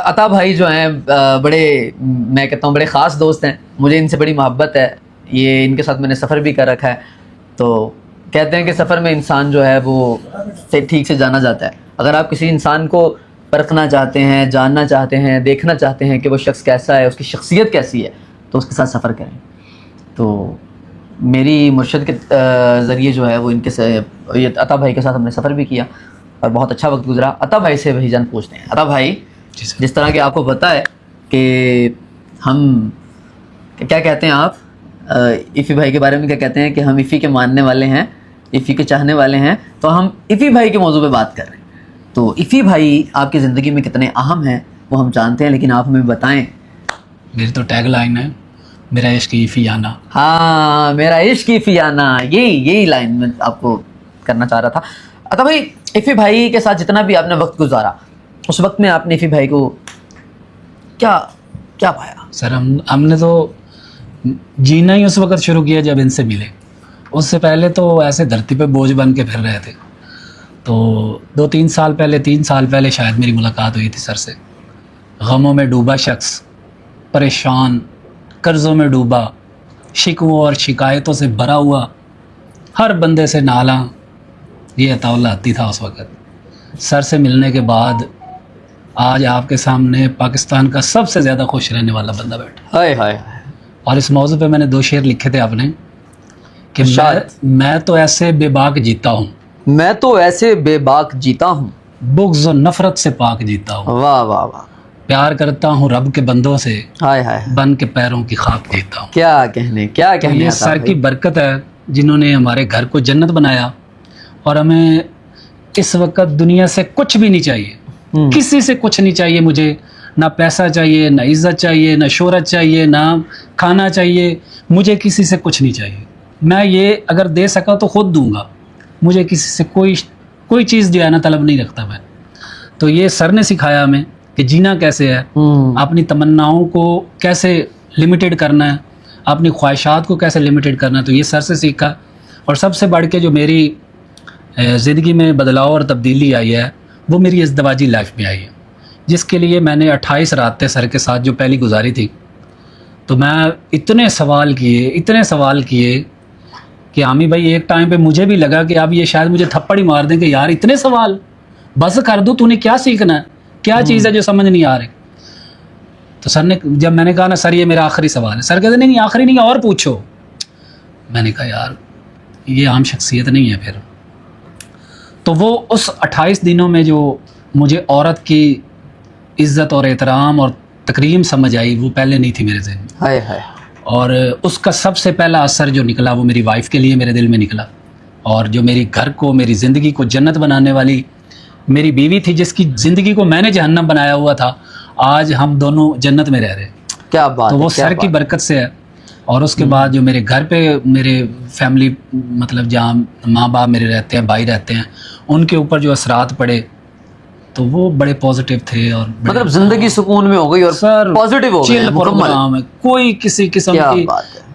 عطا بھائی جو ہیں بڑے، میں کہتا ہوں بڑے خاص دوست ہیں، مجھے ان سے بڑی محبت ہے، یہ ان کے ساتھ میں نے سفر بھی کر رکھا ہے. تو کہتے ہیں کہ سفر میں انسان جو ہے وہ ٹھیک سے جانا جاتا ہے. اگر آپ کسی انسان کو پرکھنا چاہتے ہیں، جاننا چاہتے ہیں، دیکھنا چاہتے ہیں کہ وہ شخص کیسا ہے، اس کی شخصیت کیسی ہے، تو اس کے ساتھ سفر کریں. تو میری مرشد کے ذریعے جو ہے وہ ان کے یہ عطا بھائی کے ساتھ ہم نے سفر بھی کیا اور بہت اچھا وقت گزرا. عطا بھائی سے بھائی جان پوچھتے ہیں. عطا بھائی، جس طرح کہ آپ کو پتہ ہے کہ ہم کیا کہتے ہیں، آپ ایفی بھائی کے بارے میں کیا کہتے ہیں کہ ہم ایفی کے ماننے والے ہیں، ایفی کے چاہنے والے ہیں، تو ہم ایفی بھائی کے موضوع پہ بات کر رہے ہیں. تو ایفی بھائی آپ کی زندگی میں کتنے اہم ہیں وہ ہم جانتے ہیں، لیکن آپ ہمیں بتائیں. میری تو ٹیگ لائن ہے، میرا عشق ایفی آنا. ہاں، میرا عشق ایفی آنا، یہی لائن میں آپ کو کرنا چاہ رہا تھا. عطا بھائی، ایفی بھائی کے ساتھ جتنا بھی آپ نے وقت گزارا، اس وقت میں آپ نے ایفی بھائی کو کیا پایا؟ سر ہم نے تو جینا ہی اس وقت شروع کیا جب ان سے ملے. اس سے پہلے تو ایسے دھرتی پہ بوجھ بن کے پھر رہے تھے. تو 3 سال پہلے شاید میری ملاقات ہوئی تھی سر سے. غموں میں ڈوبا شخص، پریشان، قرضوں میں ڈوبا، شکووں اور شکایتوں سے بھرا ہوا، ہر بندے سے نالاں، یہ عطا اللہ عطی تھا اس وقت. سر سے ملنے کے بعد آج آپ کے سامنے پاکستان کا سب سے زیادہ خوش رہنے والا بندہ بیٹھا. ہائے ہائے. اور اس موضوع پہ میں نے 2 شعر لکھے تھے اپنے کہ میں تو ایسے بے باک جیتا ہوں، میں تو ایسے بے باک جیتا ہوں، بغض و نفرت سے پاک جیتا ہوں. واہ واہ واہ. پیار کرتا ہوں رب کے بندوں سے، ہائے ہائے. بن کے پیروں کی خاک جیتا ہوں. کیا کہنے یہ سر کی برکت ہے جنہوں نے ہمارے گھر کو جنت بنایا. اور ہمیں اس وقت دنیا سے کچھ بھی نہیں چاہیے، کسی سے کچھ نہیں چاہیے. مجھے نہ پیسہ چاہیے، نہ عزت چاہیے، نہ شہرت چاہیے، نہ کھانا چاہیے. مجھے کسی سے کچھ نہیں چاہیے. میں یہ اگر دے سکا تو خود دوں گا. مجھے کسی سے کوئی چیز جو ہے نا طلب نہیں رکھتا میں. تو یہ سر نے سکھایا ہمیں کہ جینا کیسے ہے، اپنی تمناؤں کو کیسے لمیٹڈ کرنا ہے، اپنی خواہشات کو کیسے لمیٹڈ کرنا ہے. تو یہ سر سے سیکھا. اور سب سے بڑھ کے جو میری زندگی میں بدلاؤ اور تبدیلی آئی ہے وہ میری ازدواجی لائف میں آئی ہے، جس کے لیے میں نے 28 راتیں سر کے ساتھ جو پہلی گزاری تھی. تو میں اتنے سوال کیے کہ عامی بھائی ایک ٹائم پہ مجھے بھی لگا کہ اب یہ شاید مجھے تھپڑ ہی مار دیں کہ یار اتنے سوال، بس کر دو، تو نے کیا سیکھنا ہے، کیا چیز ہے جو سمجھ نہیں آ رہی. تو سر نے جب میں نے کہا نا سر یہ میرا آخری سوال ہے، سر کہتے نہیں آخری نہیں اور پوچھو. میں نے کہا یار یہ عام شخصیت نہیں ہے پھر. تو وہ اس 28 دنوں میں جو مجھے عورت کی عزت اور احترام اور تکریم سمجھ آئی وہ پہلے نہیں تھی میرے ذہن میں. ہائے ہائے. اور اس کا سب سے پہلا اثر جو نکلا وہ میری وائف کے لیے میرے دل میں نکلا. اور جو میری گھر کو، میری زندگی کو جنت بنانے والی میری بیوی تھی، جس کی زندگی کو میں نے جہنم بنایا ہوا تھا، آج ہم دونوں جنت میں رہ رہے. کیا بات. تو وہ سر کی برکت سے ہے. اور اس کے بعد جو میرے گھر پہ میرے فیملی مطلب جہاں ماں باپ میرے رہتے ہیں، بھائی رہتے ہیں، ان کے اوپر جو اثرات پڑے تو وہ بڑے پازیٹیو تھے. اور مطلب زندگی سکون میں ہو گئی اور سر پازیٹیو ہو گئی پروگرام ہے. کوئی کسی قسم کی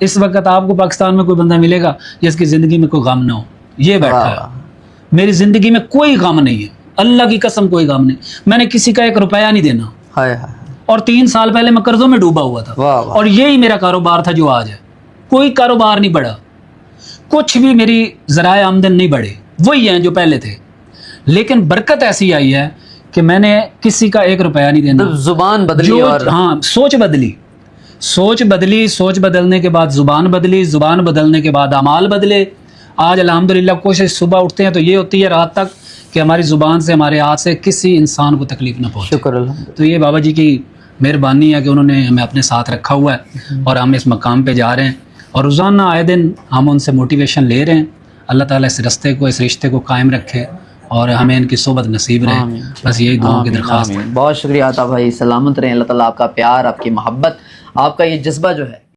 اس وقت آپ کو پاکستان میں کوئی بندہ ملے گا جس کی زندگی میں کوئی غم نہ ہو. یہ بیٹھا ہے. میری زندگی میں کوئی غم نہیں ہے، اللہ کی قسم کوئی غم نہیں. میں نے کسی کا 1 روپیہ نہیں دینا. ہائے ہائے. اور 3 سال پہلے میں قرضوں میں ڈوبا ہوا تھا. اور یہی میرا کاروبار تھا جو آج ہے. کوئی کاروبار نہیں بڑھا، کچھ بھی میری ذرائع آمدن نہیں بڑھے، وہی ہیں جو پہلے تھے. لیکن برکت ایسی آئی ہے کہ میں نے کسی کا 1 روپیہ نہیں دینا. زبان بدلی اور ہاں سوچ بدلی، سوچ بدلنے کے بعد زبان بدلی، زبان بدلنے کے بعد اعمال بدلے. آج الحمدللہ کوشش صبح اٹھتے ہیں تو یہ ہوتی ہے رات تک کہ ہماری زبان سے، ہمارے ہاتھ سے کسی انسان کو تکلیف نہ پہنچے. شکر الحمد. تو یہ بابا جی کی مہربانی ہے کہ انہوں نے ہمیں اپنے ساتھ رکھا ہوا ہے اور ہم اس مقام پہ جا رہے ہیں. اور روزانہ آئے دن ہم ان سے موٹیویشن لے رہے ہیں. اللہ تعالیٰ اس رستے کو، اس رشتے کو قائم رکھے اور ہمیں ان کی صحبت نصیب رہے. بس یہی دعاؤں کی درخواست ہے. بہت شکریہ عطا بھائی، سلامت رہیں. اللہ تعالیٰ آپ کا پیار، آپ کی محبت، آپ کا یہ جذبہ جو ہے